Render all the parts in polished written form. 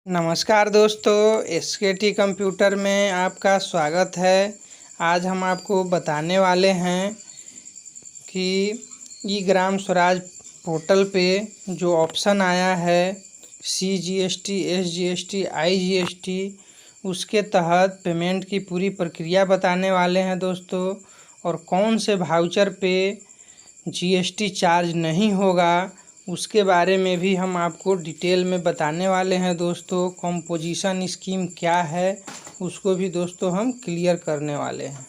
नमस्कार दोस्तों, एसकेटी कंप्यूटर में आपका स्वागत है। आज हम आपको बताने वाले हैं कि ई ग्राम स्वराज पोर्टल पे जो ऑप्शन आया है CGST, SGST, IGST, उसके तहत पेमेंट की पूरी प्रक्रिया बताने वाले हैं दोस्तों। और कौन से वाउचर पे GST चार्ज नहीं होगा उसके बारे में भी हम आपको डिटेल में बताने वाले हैं दोस्तों। कंपोजिशन स्कीम क्या है उसको भी दोस्तों हम क्लियर करने वाले हैं,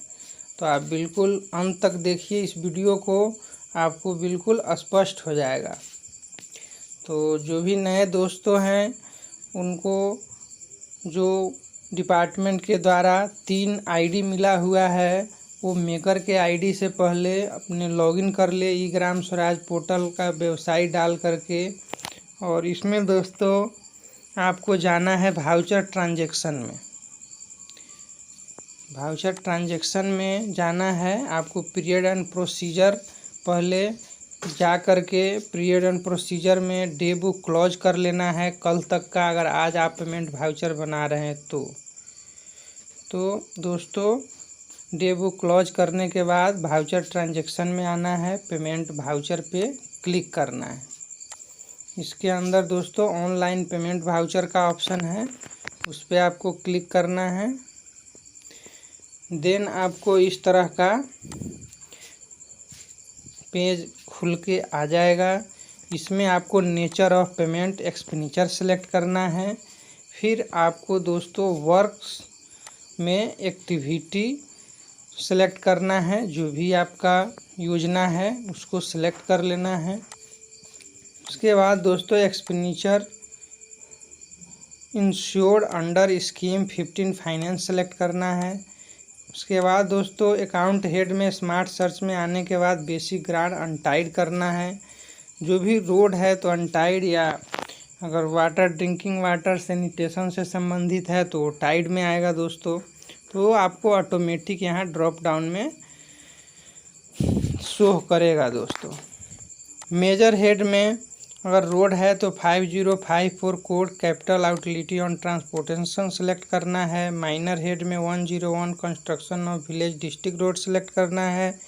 तो आप बिल्कुल अंत तक देखिए इस वीडियो को, आपको बिल्कुल स्पष्ट हो जाएगा। तो जो भी नए दोस्तों हैं उनको जो डिपार्टमेंट के द्वारा 3 आईडी मिला हुआ है वो मेकर के आईडी से पहले अपने लॉगिन कर ले ई ग्राम स्वराज पोर्टल का वेबसाइट डाल करके। और इसमें दोस्तों आपको जाना है वाउचर ट्रांजैक्शन में जाना है आपको। पीरियड एंड प्रोसीजर पहले जा कर के पीरियड एंड प्रोसीजर में डे बुक क्लोज कर लेना है कल तक का, अगर आज आप पेमेंट वाउचर बना रहे हैं तो दोस्तों डे बुक क्लोज करने के बाद वाउचर ट्रांजैक्शन में आना है, पेमेंट वाउचर पे क्लिक करना है। इसके अंदर दोस्तों ऑनलाइन पेमेंट वाउचर का ऑप्शन है, उस पर आपको क्लिक करना है। देन आपको इस तरह का पेज खुल के आ जाएगा। इसमें आपको nature of payment expenditure select करना है। फिर आपको दोस्तों वर्क्स में एक्टिविटी सेलेक्ट करना है, जो भी आपका योजना है उसको सेलेक्ट कर लेना है। उसके बाद दोस्तों expenditure insured under scheme 15 finance select करना है। उसके बाद दोस्तों अकाउंट हेड में स्मार्ट सर्च में आने के बाद बेसिक ग्रांट अनटाइड करना है। जो भी रोड है तो अनटाइड, या अगर वाटर ड्रिंकिंग वाटर सैनिटेशन से संबंधित है तो टाइड में आएगा दोस्तों। तो आपको ऑटोमेटिक यहाँ ड्रॉप डाउन में शो करेगा दोस्तों। मेजर हेड में अगर रोड है तो 5054 code capital outlay on transportation select करना है। माइनर हेड में 101 construction of village district road select करना है।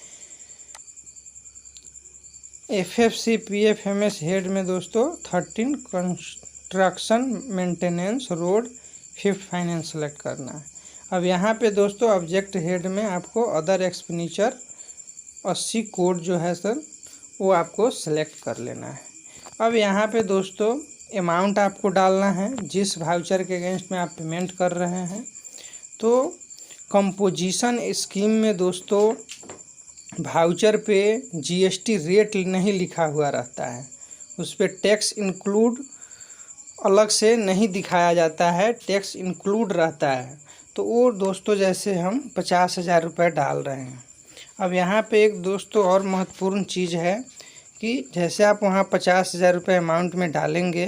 FFC PFMS हेड में दोस्तों 13 construction maintenance road 5th finance select करना है। अब यहाँ पे दोस्तों ऑब्जेक्ट हेड में आपको अदर एक्सपेंडिचर 80 कोड जो है सर वो आपको सेलेक्ट कर लेना है। अब यहाँ पे दोस्तों अमाउंट आपको डालना है जिस वाउचर के अगेंस्ट में आप पेमेंट कर रहे हैं। तो कंपोजिशन स्कीम में दोस्तों वाउचर पे GST रेट नहीं लिखा हुआ रहता है, उस पर टैक्स इंक्लूड अलग से नहीं दिखाया जाता है, टैक्स इंक्लूड रहता है। तो वो दोस्तों जैसे हम 50,000 रुपये डाल रहे हैं। अब यहाँ पे एक दोस्तों और महत्वपूर्ण चीज़ है कि जैसे आप वहाँ 50,000 रुपये अमाउंट में डालेंगे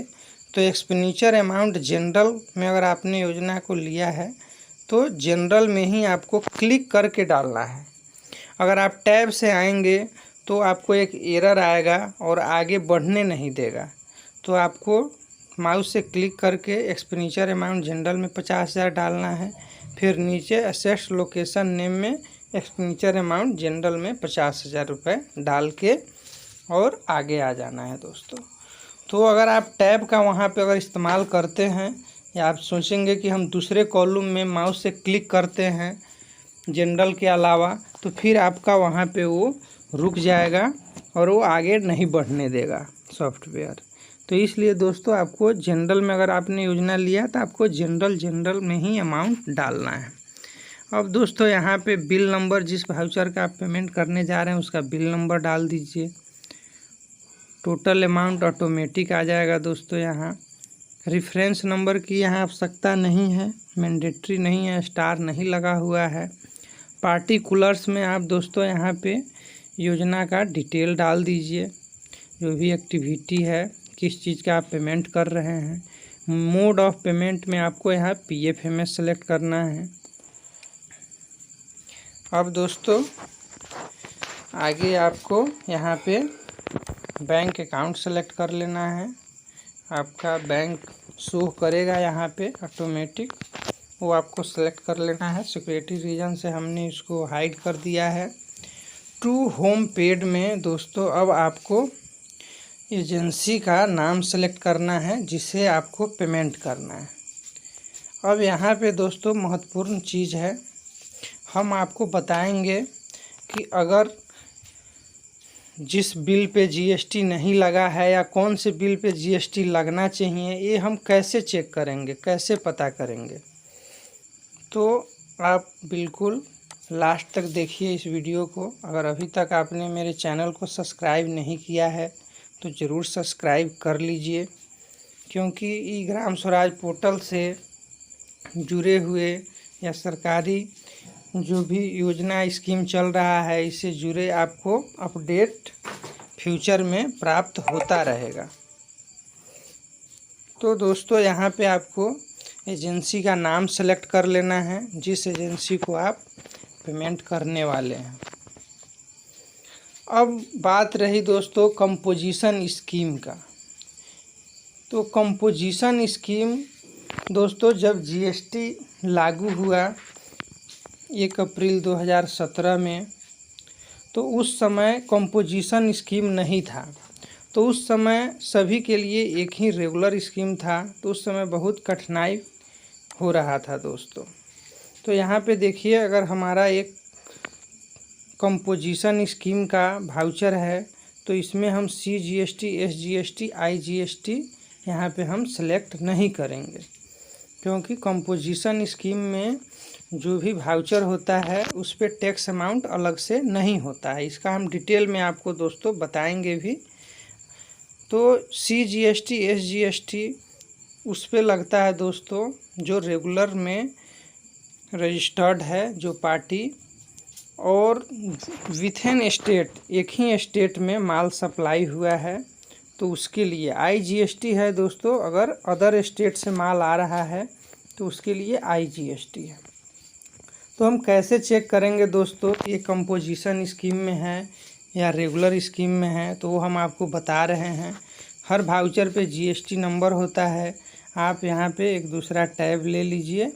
तो एक्सपेंडिचर अमाउंट जनरल में अगर आपने योजना को लिया है तो जनरल में ही आपको क्लिक करके डालना है। अगर आप टैब से आएंगे तो आपको एक एरर आएगा और आगे बढ़ने नहीं देगा। तो आपको माउस से क्लिक करके एक्सपेंडिचर अमाउंट जनरल में 50,000 डालना है। फिर नीचे असेट्स लोकेशन नेम में एक्सपेंडिचर अमाउंट जनरल में 50,000 रुपये डाल के और आगे आ जाना है दोस्तों। तो अगर आप टैब का वहाँ पे अगर इस्तेमाल करते हैं या आप सोचेंगे कि हम दूसरे कॉलम में माउस से क्लिक करते हैं जनरल के अलावा, तो फिर आपका वहाँ पे वो रुक जाएगा और वो आगे नहीं बढ़ने देगा सॉफ्टवेयर। तो इसलिए दोस्तों आपको जनरल में अगर आपने योजना लिया तो आपको जनरल में ही अमाउंट डालना है। अब दोस्तों यहाँ पे बिल नंबर, जिस वाउचर का आप पेमेंट करने जा रहे हैं उसका बिल नंबर डाल दीजिए। टोटल अमाउंट ऑटोमेटिक आ जाएगा दोस्तों। यहाँ रेफरेंस नंबर की यहाँ आवश्यकता नहीं है, मैंडेटरी नहीं है, स्टार नहीं लगा हुआ है। पार्टिकुलर्स में आप दोस्तों यहाँ पे योजना का डिटेल डाल दीजिए, जो भी एक्टिविटी है, किस चीज़ का आप पेमेंट कर रहे हैं। मोड ऑफ पेमेंट में आपको यहाँ PFMS सेलेक्ट करना है। अब दोस्तों आगे आपको यहाँ पे बैंक अकाउंट सेलेक्ट कर लेना है। आपका बैंक शो करेगा यहाँ पे ऑटोमेटिक, वो आपको सेलेक्ट कर लेना है। सिक्योरिटी रीजन से हमने इसको हाइड कर दिया है। टू होम पेड में दोस्तों अब आपको एजेंसी का नाम सेलेक्ट करना है जिसे आपको पेमेंट करना है। अब यहाँ पे दोस्तों महत्वपूर्ण चीज़ है, हम आपको बताएंगे कि अगर जिस बिल पे जीएसटी नहीं लगा है या कौन से बिल पे जीएसटी लगना चाहिए, ये हम कैसे चेक करेंगे, कैसे पता करेंगे। तो आप बिल्कुल लास्ट तक देखिए इस वीडियो को। अगर अभी तक आपने मेरे चैनल को सब्सक्राइब नहीं किया है तो ज़रूर सब्सक्राइब कर लीजिए, क्योंकि ई ग्राम स्वराज पोर्टल से जुड़े हुए या सरकारी जो भी योजना स्कीम चल रहा है इससे जुड़े आपको अपडेट फ्यूचर में प्राप्त होता रहेगा। तो दोस्तों यहाँ पे आपको एजेंसी का नाम सेलेक्ट कर लेना है जिस एजेंसी को आप पेमेंट करने वाले हैं। अब बात रही दोस्तों कंपोजिशन स्कीम का। तो कंपोजिशन स्कीम दोस्तों जब जीएसटी लागू हुआ 1 अप्रैल 2017 में, तो उस समय कंपोजिशन स्कीम नहीं था। तो उस समय सभी के लिए एक ही रेगुलर स्कीम था, तो उस समय बहुत कठिनाई हो रहा था दोस्तों। तो यहाँ पे देखिए, अगर हमारा एक कंपोजिशन स्कीम का वाउचर है तो इसमें हम CGST, SGST, IGST यहाँ पे हम सेलेक्ट नहीं करेंगे, क्योंकि कंपोजिशन स्कीम में जो भी वाउचर होता है उस पर टैक्स अमाउंट अलग से नहीं होता है। इसका हम डिटेल में आपको दोस्तों बताएंगे भी। तो CGST, SGST उस पे लगता है दोस्तों जो रेगुलर में रजिस्टर्ड है जो पार्टी, और विथ इन स्टेट एक ही स्टेट में माल सप्लाई हुआ है तो उसके लिए। IGST है दोस्तों, अगर अदर स्टेट से माल आ रहा है तो उसके लिए IGST है। तो हम कैसे चेक करेंगे दोस्तों ये कंपोजिशन स्कीम में है या रेगुलर स्कीम में है, तो वो हम आपको बता रहे हैं। हर वाउचर पे GST नंबर होता है। आप यहाँ पे एक दूसरा टैब ले लीजिए,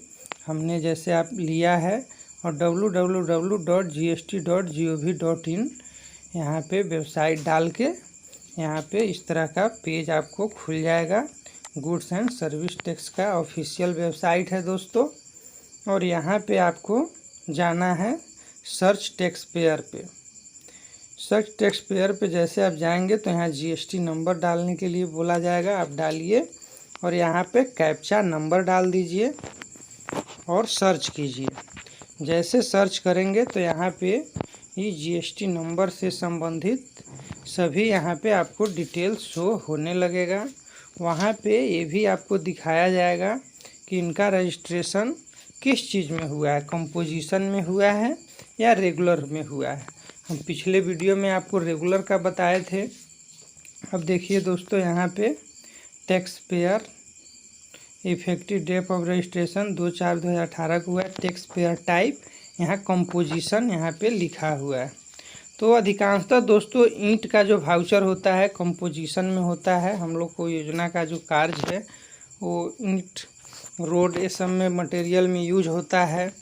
हमने जैसे आप लिया है, और www.gst.gov.in यहाँ पे वेबसाइट डाल के यहाँ पे इस तरह का पेज आपको खुल जाएगा। गुड्स एंड सर्विस टैक्स का ऑफिशियल वेबसाइट है दोस्तों। और यहाँ पे आपको जाना है सर्च टैक्स पेयर पे। सर्च टैक्स पेयर पे जैसे आप जाएंगे तो यहाँ GST नंबर डालने के लिए बोला जाएगा, आप डालिए और यहाँ पे कैप्चा नंबर डाल दीजिए और सर्च कीजिए। जैसे सर्च करेंगे तो यहाँ पे ये GST नंबर से संबंधित सभी यहाँ पे आपको डिटेल्स शो होने लगेगा। वहाँ पे ये भी आपको दिखाया जाएगा कि इनका रजिस्ट्रेशन किस चीज़ में हुआ है, कंपोजिशन में हुआ है या रेगुलर में हुआ है। हम पिछले वीडियो में आपको रेगुलर का बताए थे। अब देखिए दोस्तों यहाँ पे tax payer effective date of registration 2/4/2018 को हुआ है। टैक्स पेयर टाइप यहाँ कंपोजिशन यहाँ पे लिखा हुआ है। तो अधिकांशतः दोस्तों ईंट का जो वाउचर होता है कंपोजिशन में होता है। हम लोग को योजना का जो कार्य है वो ईंट, रोड, ये सब में मटेरियल में यूज होता है।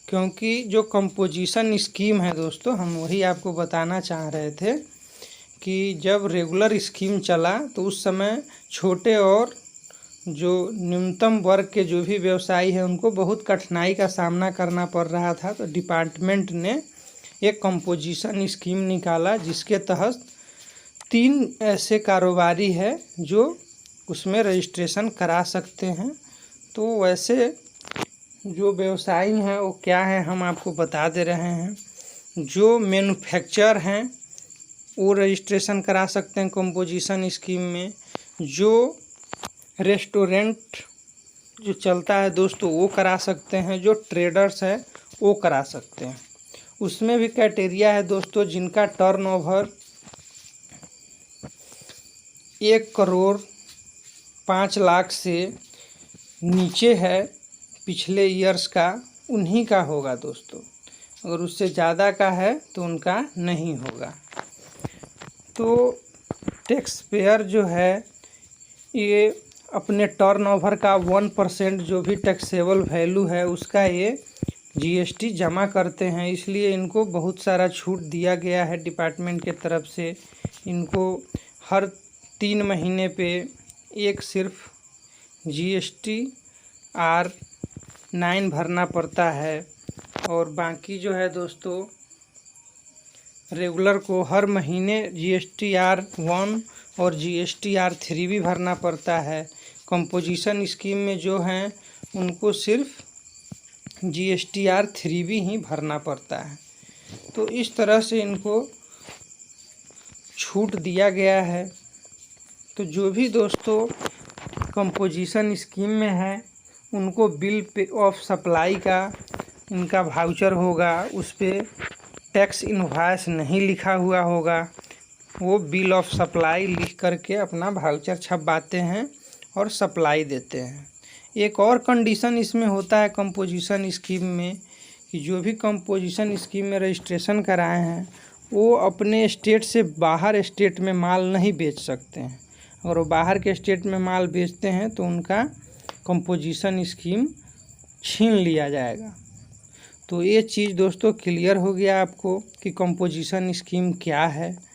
क्योंकि जो कंपोजिशन स्कीम है दोस्तों, हम वही आपको बताना चाह रहे थे कि जब रेगुलर स्कीम चला तो उस समय छोटे और जो न्यूनतम वर्ग के जो भी व्यवसायी हैं उनको बहुत कठिनाई का सामना करना पड़ रहा था। तो डिपार्टमेंट ने एक कंपोजिशन स्कीम निकाला जिसके तहत 3 ऐसे कारोबारी है जो उसमें रजिस्ट्रेशन करा सकते हैं। तो वैसे जो व्यवसायी हैं वो क्या है हम आपको बता दे रहे हैं। जो मैन्युफैक्चर हैं वो रजिस्ट्रेशन करा सकते हैं कंपोजिशन स्कीम में। जो रेस्टोरेंट जो चलता है दोस्तों वो करा सकते हैं। जो ट्रेडर्स है वो करा सकते हैं। उसमें भी क्राइटेरिया है दोस्तों, जिनका टर्नओवर 1,05,00,000 से नीचे है पिछले ईयर्स का, उन्हीं का होगा दोस्तों। अगर उससे ज़्यादा का है तो उनका नहीं होगा। तो टैक्स पेयर जो है ये अपने टर्नओवर का 1% जो भी टैक्सेबल वैल्यू है उसका ये जीएसटी जमा करते हैं, इसलिए इनको बहुत सारा छूट दिया गया है डिपार्टमेंट के तरफ से। इनको हर 3 महीने पे एक सिर्फ GSTR-9 भरना पड़ता है, और बाकी जो है दोस्तों रेगुलर को हर महीने GSTR-1 और GSTR-3 भी भरना पड़ता है। कंपोजिशन स्कीम में जो हैं उनको सिर्फ GSTR-3 भी ही भरना पड़ता है। तो इस तरह से इनको छूट दिया गया है। तो जो भी दोस्तों कंपोजिशन स्कीम में है उनको बिल पे ऑफ सप्लाई का इनका वाउचर होगा, उस पर टैक्स इनवॉइस नहीं लिखा हुआ होगा, वो बिल ऑफ सप्लाई लिख करके अपना वाउचर छपवाते हैं और सप्लाई देते हैं। एक और कंडीशन इसमें होता है कंपोजिशन स्कीम में कि जो भी कंपोजिशन स्कीम में रजिस्ट्रेशन कराए हैं वो अपने स्टेट से बाहर स्टेट में माल नहीं बेच सकते हैं। अगर वो बाहर के स्टेट में माल बेचते हैं तो उनका कंपोजिशन स्कीम छीन लिया जाएगा। तो ये चीज़ दोस्तों क्लियर हो गया आपको कि कंपोजिशन स्कीम क्या है।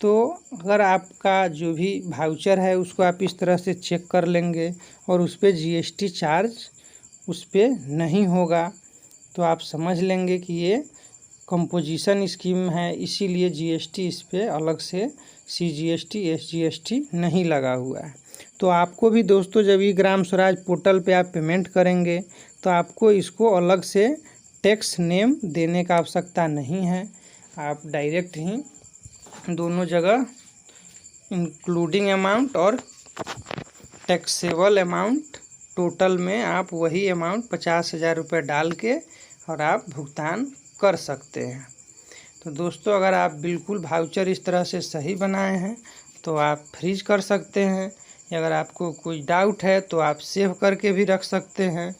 तो अगर आपका जो भी वाउचर है उसको आप इस तरह से चेक कर लेंगे और उस पर GST चार्ज उस पर नहीं होगा तो आप समझ लेंगे कि ये कंपोजिशन स्कीम है, इसीलिए GST इस पर अलग से CGST SGST नहीं लगा हुआ है। तो आपको भी दोस्तों जब ई ग्राम स्वराज पोर्टल पे आप पेमेंट करेंगे तो आपको इसको अलग से टैक्स नेम देने का आवश्यकता नहीं है। आप डायरेक्ट ही दोनों जगह इंक्लूडिंग अमाउंट और टैक्सेबल अमाउंट टोटल में आप वही अमाउंट 50,000 रुपये डाल के और आप भुगतान कर सकते हैं। तो दोस्तों अगर आप बिल्कुल वाउचर इस तरह से सही बनाए हैं तो आप फ्रीज कर सकते हैं, अगर आपको कोई डाउट है तो आप सेव करके भी रख सकते हैं।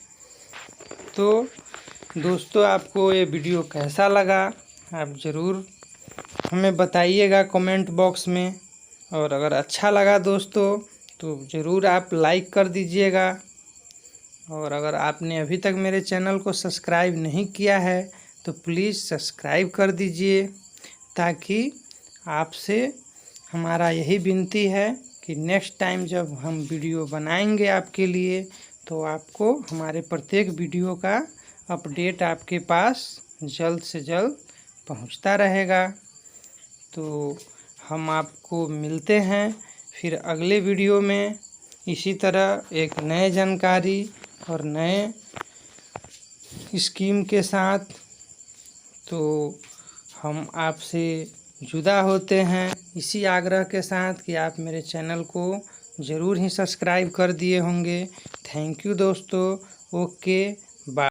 तो दोस्तों आपको ये वीडियो कैसा लगा आप ज़रूर हमें बताइएगा कमेंट बॉक्स में, और अगर अच्छा लगा दोस्तों तो ज़रूर आप लाइक कर दीजिएगा, और अगर आपने अभी तक मेरे चैनल को सब्सक्राइब नहीं किया है तो प्लीज़ सब्सक्राइब कर दीजिए, ताकि आपसे हमारा यही विनती है कि नेक्स्ट टाइम जब हम वीडियो बनाएंगे आपके लिए तो आपको हमारे प्रत्येक वीडियो का अपडेट आपके पास जल्द से जल्द पहुंचता रहेगा। तो हम आपको मिलते हैं फिर अगले वीडियो में इसी तरह एक नए जानकारी और नए स्कीम के साथ। तो हम आपसे जुदा होते हैं इसी आग्रह के साथ कि आप मेरे चैनल को ज़रूर ही सब्सक्राइब कर दिए होंगे। थैंक यू दोस्तों। Okay bye.